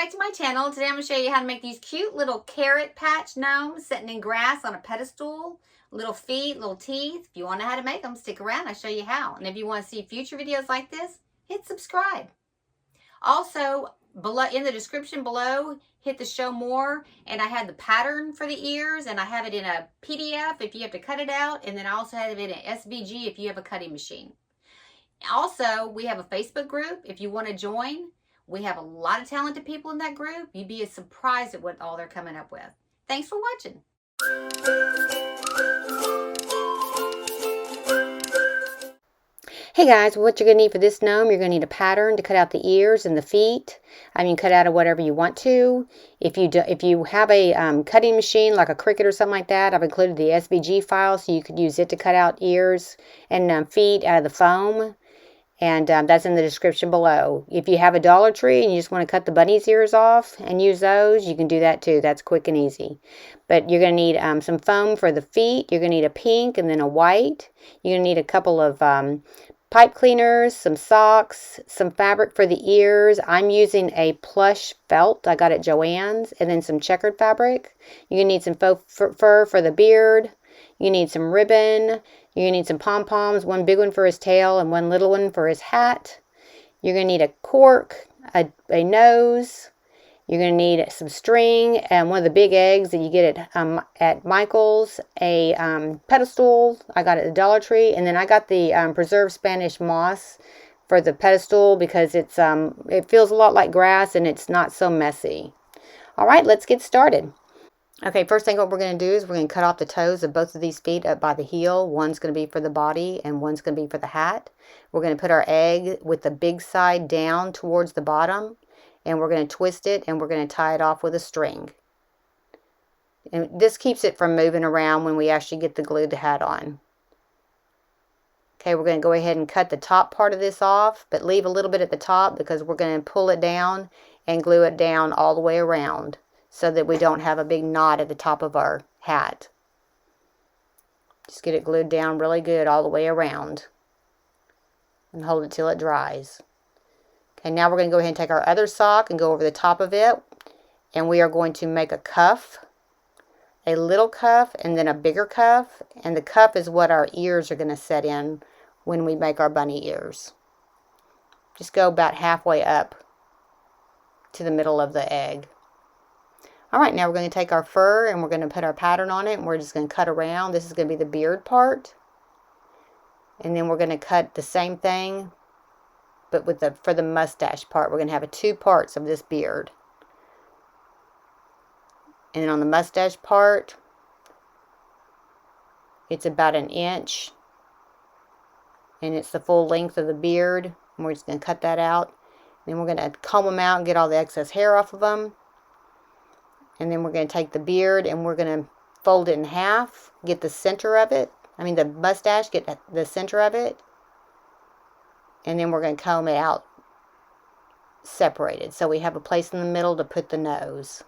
back to my channel. Today I'm going to show you how to make these cute little Carrot Patch Gnomes sitting in grass on a pedestal. Little feet, little teeth. If you want to know how to make them, stick around. I'll show you how. And if you want to see future videos like this, hit subscribe. Also, below in the description below, hit the show more. And I have the pattern for the ears. And I have it in a PDF if you have to cut it out. And then I also have it in an SVG if you have a cutting machine. Also, we have a Facebook group if you want to join. We have a lot of talented people in that group. You'd be surprised at what all they're coming up with. Thanks for watching. Hey guys, what you're going to need for this gnome, you're going to need a pattern to cut out the ears and the feet. I mean, cut out of whatever you want to. If you have a cutting machine like a Cricut or something like that, I've included the SVG file so you could use it to cut out ears and feet out of the foam. And that's in the description below. If you have a Dollar Tree and you just want to cut the bunny's ears off and use those, you can do that too. That's quick and easy. But you're going to need some foam for the feet. You're going to need a pink and then a white. You're going to need a couple of pipe cleaners, some socks, some fabric for the ears. I'm using a plush felt I got at Joann's, and then some checkered fabric. You're going to need some faux fur for the beard. You need some ribbon. You're going to need some pom-poms, one big one for his tail and one little one for his hat. You're going to need a cork, a nose. You're going to need some string and one of the big eggs that you get at Michael's, a pedestal I got at the Dollar Tree, and then I got the preserved Spanish moss for the pedestal because it feels a lot like grass and it's not so messy. All right, let's get started. Okay, first thing what we're going to do is we're going to cut off the toes of both of these feet up by the heel. One's going to be for the body and one's going to be for the hat. We're going to put our egg with the big side down towards the bottom, and we're going to twist it and we're going to tie it off with a string. And this keeps it from moving around when we actually get the glued hat on. Okay, we're going to go ahead and cut the top part of this off, but leave a little bit at the top because we're going to pull it down and glue it down all the way around, so that we don't have a big knot at the top of our hat. Just get it glued down really good all the way around. And hold it till it dries. Okay, now we're going to go ahead and take our other sock and go over the top of it. And we are going to make a cuff. A little cuff and then a bigger cuff. And the cuff is what our ears are going to set in when we make our bunny ears. Just go about halfway up to the middle of the egg. Alright, now we're going to take our fur and we're going to put our pattern on it, and we're just going to cut around. This is going to be the beard part. And then we're going to cut the same thing, but for the mustache part. We're going to have two parts of this beard. And then on the mustache part, it's about 1 inch. And it's the full length of the beard. And we're just going to cut that out. Then we're going to comb them out and get all the excess hair off of them. And then we're going to take the beard and we're going to fold it in half, get the center of it. I mean the mustache, get the center of it. And then we're going to comb it out separated. So we have a place in the middle to put the nose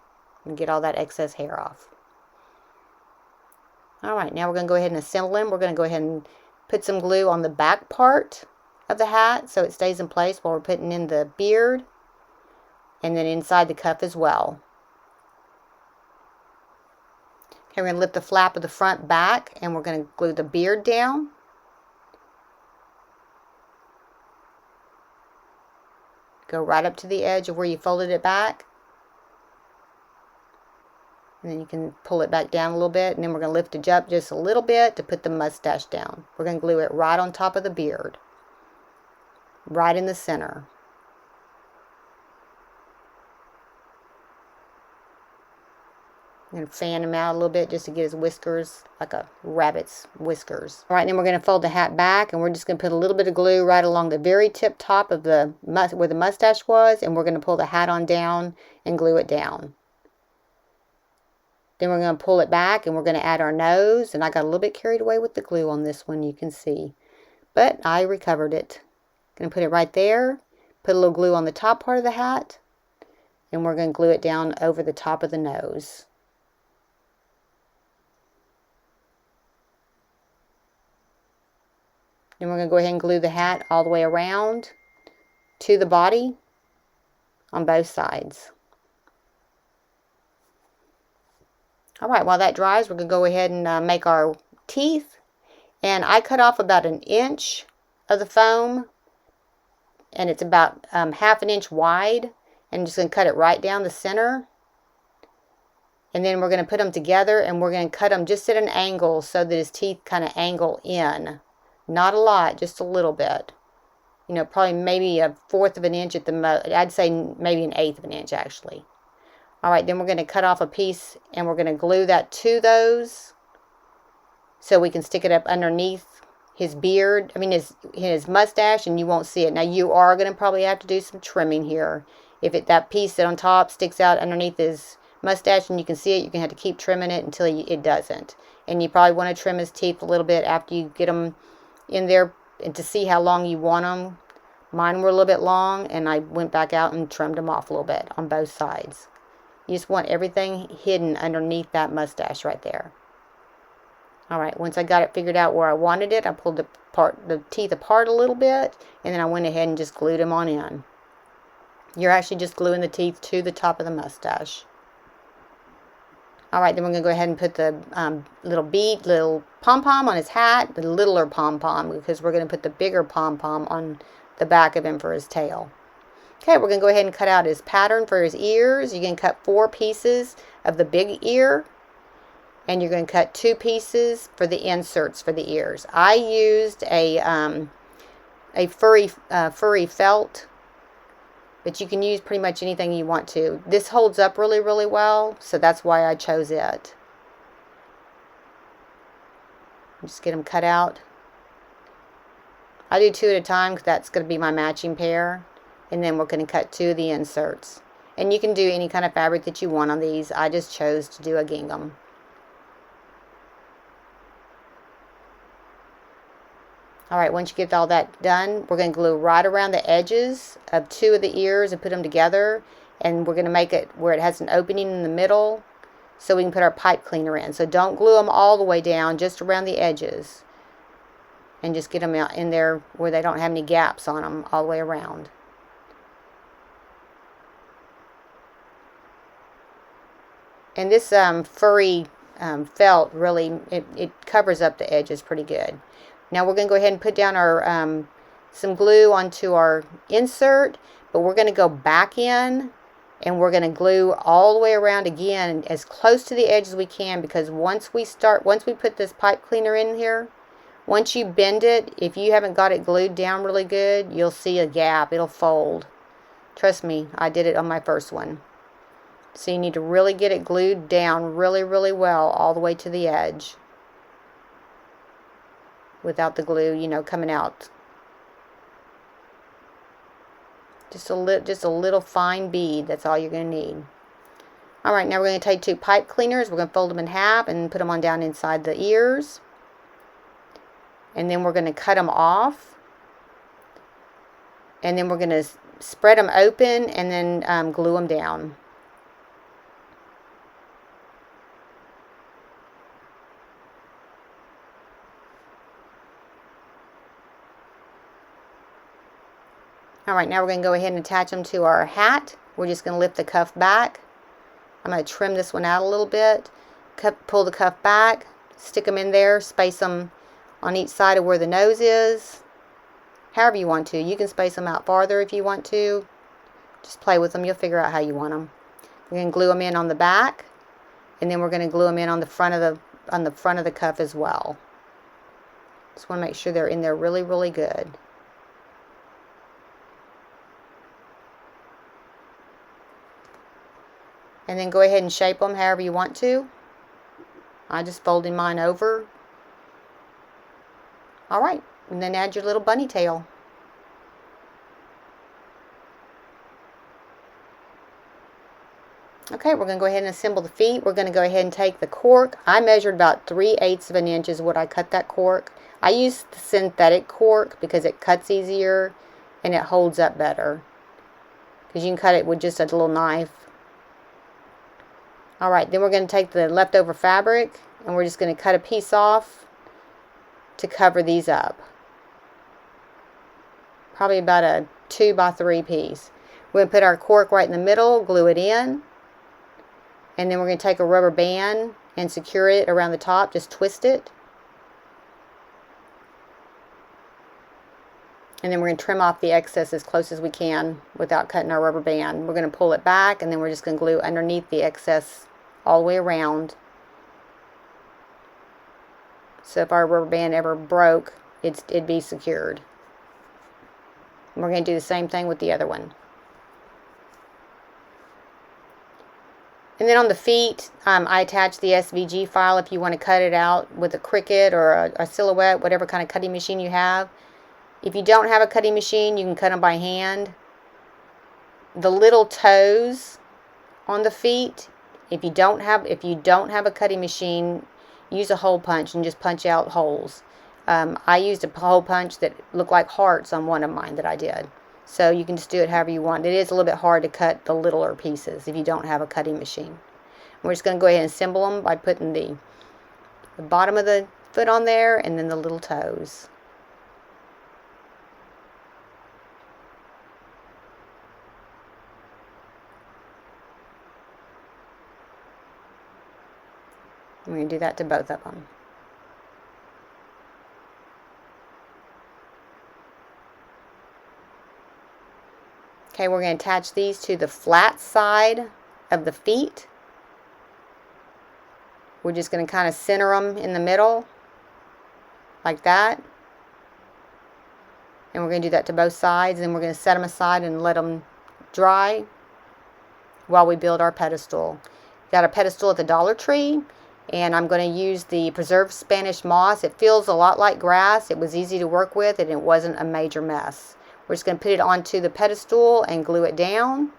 and get all that excess hair off. Alright, now we're going to go ahead and assemble them. We're going to go ahead and put some glue on the back part of the hat so it stays in place while we're putting in the beard. And then inside the cuff as well. Okay, we're going to lift the flap of the front back and we're going to glue the beard down. Go right up to the edge of where you folded it back. And then you can pull it back down a little bit, and then we're going to lift it up just a little bit to put the mustache down. We're going to glue it right on top of the beard. Right in the center. I'm going to fan him out a little bit just to get his whiskers like a rabbit's whiskers. All right, then we're going to fold the hat back, and we're just going to put a little bit of glue right along the very tip top of where the mustache was, and we're going to pull the hat on down and glue it down. Then we're going to pull it back, and we're going to add our nose, and I got a little bit carried away with the glue on this one, you can see. But I recovered it. Going to put it right there, put a little glue on the top part of the hat, and we're going to glue it down over the top of the nose. Then we're going to go ahead and glue the hat all the way around to the body on both sides. Alright, while that dries, we're going to go ahead and make our teeth. And I cut off about 1 inch of the foam. And it's about 1/2 inch wide. And I'm just going to cut it right down the center. And then we're going to put them together and we're going to cut them just at an angle so that his teeth kind of angle in. Not a lot, just a little bit. You know, probably maybe 1/4 of an inch at the most. I'd say maybe 1/8 of an inch actually. Alright, then we're going to cut off a piece and we're going to glue that to those so we can stick it up underneath his beard, his mustache, and you won't see it. Now you are going to probably have to do some trimming here. If that piece that on top sticks out underneath his mustache and you can see it, you're going to have to keep trimming it until it doesn't. And you probably want to trim his teeth a little bit after you get them in there and to see how long you want them. Mine were a little bit long and I went back out and trimmed them off a little bit on both sides. You just want everything hidden underneath that mustache right there. Alright, once I got it figured out where I wanted it, I pulled the teeth apart a little bit, and then I went ahead and just glued them on in. You're actually just gluing the teeth to the top of the mustache. Alright, then we're going to go ahead and put the little pom-pom on his hat, the littler pom-pom, because we're going to put the bigger pom-pom on the back of him for his tail. Okay, we're going to go ahead and cut out his pattern for his ears. You can cut 4 pieces of the big ear. And you're going to cut 2 pieces for the inserts for the ears. I used a furry felt. But you can use pretty much anything you want to. This holds up really, really well. So that's why I chose it. Just get them cut out. I do 2 at a time because that's going to be my matching pair. And then we're going to cut 2 of the inserts. And you can do any kind of fabric that you want on these. I just chose to do a gingham. Alright, once you get all that done, we're going to glue right around the edges of 2 of the ears and put them together. And we're going to make it where it has an opening in the middle so we can put our pipe cleaner in. So don't glue them all the way down, just around the edges. And just get them out in there where they don't have any gaps on them all the way around. And this furry felt really, it covers up the edges pretty good. Now we're going to go ahead and put down our some glue onto our insert, but we're going to go back in and we're going to glue all the way around again as close to the edge as we can, because once we put this pipe cleaner in here, once you bend it, if you haven't got it glued down really good, you'll see a gap. It'll fold. Trust me, I did it on my first one. So you need to really get it glued down really, really well all the way to the edge. Without the glue, you know, coming out. Just a little fine bead. That's all you're going to need. Alright, now we're going to take 2 pipe cleaners. We're going to fold them in half and put them on down inside the ears. And then we're going to cut them off. And then we're going to spread them open and then glue them down. Alright, now we're going to go ahead and attach them to our hat. We're just going to lift the cuff back. I'm going to trim this one out a little bit. Pull the cuff back. Stick them in there. Space them on each side of where the nose is. However you want to. You can space them out farther if you want to. Just play with them. You'll figure out how you want them. We're going to glue them in on the back. And then we're going to glue them in on the front of the cuff as well. Just want to make sure they're in there really, really good. And then go ahead and shape them however you want to. I just folded mine over. Alright, and then add your little bunny tail. Okay, we're going to go ahead and assemble the feet. We're going to go ahead and take the cork. I measured about 3/8 of an inch is what I cut that cork. I used the synthetic cork because it cuts easier and it holds up better. Because you can cut it with just a little knife. Alright, then we're going to take the leftover fabric and we're just going to cut a piece off to cover these up. Probably about a 2x3 piece. We're going to put our cork right in the middle, glue it in, and then we're going to take a rubber band and secure it around the top. Just twist it. And then we're going to trim off the excess as close as we can without cutting our rubber band. We're going to pull it back, and then we're just going to glue underneath the excess all the way around. So if our rubber band ever broke, it'd be secured. And we're going to do the same thing with the other one. And then on the feet, I attached the SVG file if you want to cut it out with a Cricut or a Silhouette, whatever kind of cutting machine you have. If you don't have a cutting machine, you can cut them by hand. The little toes on the feet, if you don't have a cutting machine, use a hole punch and just punch out holes. I used a hole punch that looked like hearts on one of mine that I did. So you can just do it however you want. It is a little bit hard to cut the littler pieces if you don't have a cutting machine. We're just going to go ahead and assemble them by putting the bottom of the foot on there and then the little toes. We're going to do that to both of them. Okay, we're going to attach these to the flat side of the feet. We're just going to kind of center them in the middle, like that. And we're going to do that to both sides. And we're going to set them aside and let them dry while we build our pedestal. Got a pedestal at the Dollar Tree. And I'm going to use the preserved Spanish moss. It feels a lot like grass. It was easy to work with and it wasn't a major mess. We're just going to put it onto the pedestal and glue it down.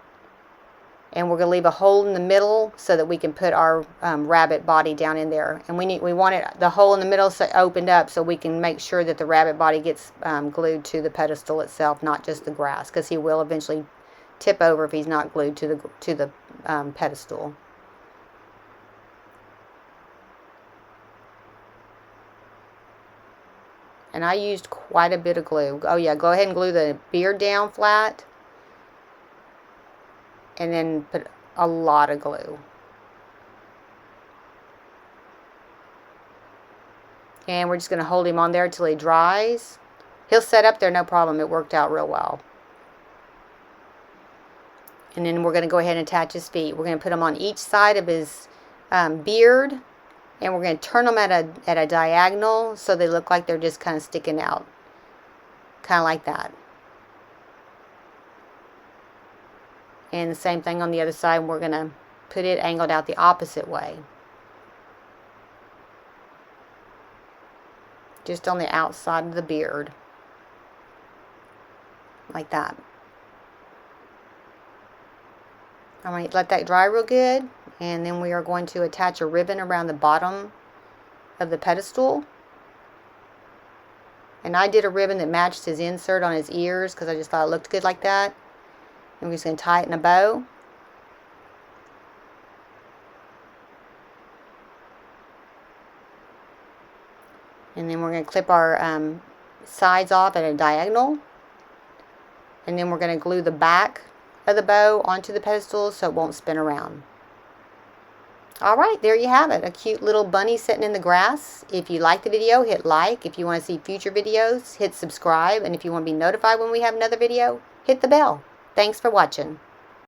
And we're going to leave a hole in the middle so that we can put our rabbit body down in there. And we want the hole in the middle opened up so we can make sure that the rabbit body gets glued to the pedestal itself, not just the grass, because he will eventually tip over if he's not glued to the pedestal. And I used quite a bit of glue. Oh yeah, go ahead and glue the beard down flat. And then put a lot of glue. And we're just going to hold him on there until he dries. He'll set up there no problem. It worked out real well. And then we're going to go ahead and attach his feet. We're going to put them on each side of his beard. And we're going to turn them at a diagonal so they look like they're just kind of sticking out. Kind of like that. And the same thing on the other side. We're going to put it angled out the opposite way. Just on the outside of the beard. Like that. I'm going to let that dry real good. And then we are going to attach a ribbon around the bottom of the pedestal. And I did a ribbon that matched his insert on his ears because I just thought it looked good like that. And we're just going to tie it in a bow. And then we're going to clip our sides off at a diagonal. And then we're going to glue the back of the bow onto the pedestal so it won't spin around. Alright, there you have it. A cute little bunny sitting in the grass. If you like the video, hit like. If you want to see future videos, hit subscribe. And if you want to be notified when we have another video, hit the bell. Thanks for watching.